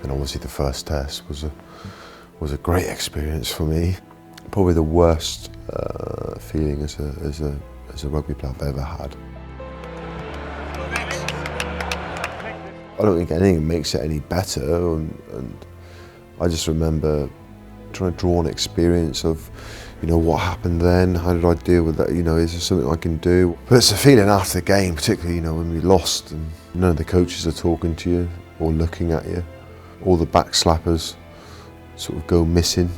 And obviously the first test was a great experience for me. Probably the worst feeling as a rugby player I've ever had. I don't think anything makes it any better, and I just remember trying to draw an experience of, what happened then, how did I deal with that, is there something I can do? But it's a feeling after the game, particularly, when we lost and none of the coaches are talking to you or looking at you. All the backslappers sort of go missing,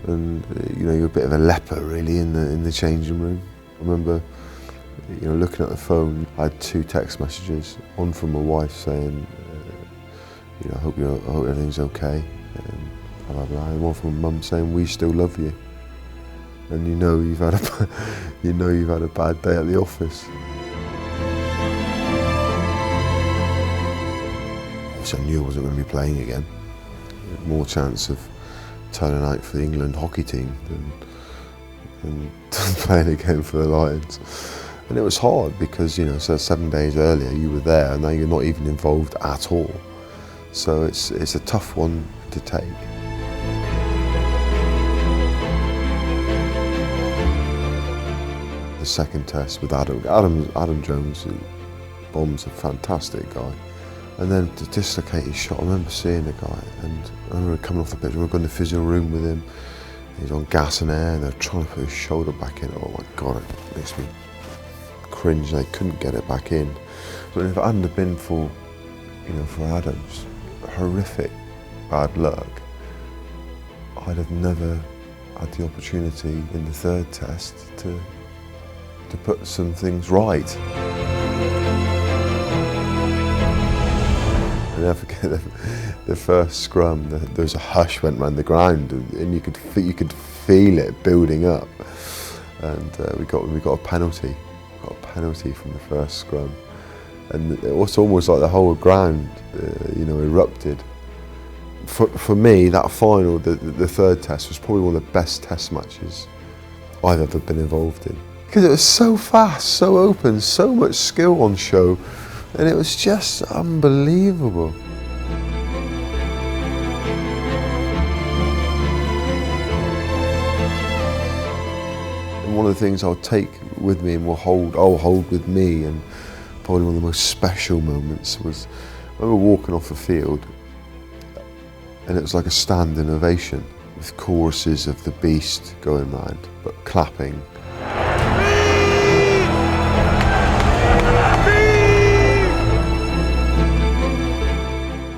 and you're a bit of a leper really in the changing room. I remember looking at the phone, I had 2 text messages, one from my wife saying, I hope everything's okay, blah, blah, blah, and one from my mum saying, we still love you. And you've had a bad day at the office. Obviously I knew I wasn't going to be playing again. More chance of turning out for the England hockey team than playing again for the Lions. And it was hard because, so 7 days earlier you were there and now you're not even involved at all. So it's a tough one to take. The second test with Adam Jones, who Bomb's a fantastic guy. And then to dislocate his shot, I remember seeing the guy, and I remember coming off the pitch, we were going to the physio room with him. He's on gas and air, and they're trying to put his shoulder back in. Oh my God, it makes me cringe. They couldn't get it back in. But if it hadn't have been for Adam's horrific bad luck, I'd have never had the opportunity in the third test to put some things right. I never forget the first scrum. There was a hush went round the ground, and you could feel it building up. And we got a penalty. Got a penalty from the first scrum, and it was almost like the whole ground, erupted. For me, that final, the third test, was probably one of the best test matches I've ever been involved in. Because it was so fast, so open, so much skill on show, and it was just unbelievable. And one of the things I'll take with me and I'll hold with me, and probably one of the most special moments was when we were walking off the field, and it was like a standing ovation with choruses of The Beast going round, but clapping.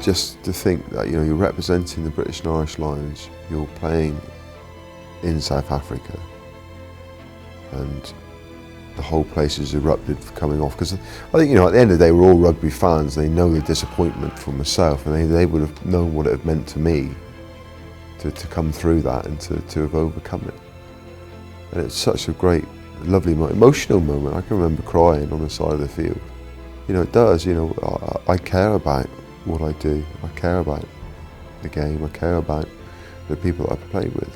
Just to think that you're representing the British and Irish Lions, you're playing in South Africa, and the whole place has erupted for coming off. Because I think at the end of the day, we're all rugby fans. They know the disappointment for myself, and they would have known what it had meant to me to come through that and to have overcome it. And it's such a great, lovely, emotional moment. I can remember crying on the side of the field. It does. I care about what I do. I care about the game. I care about the people that I play with.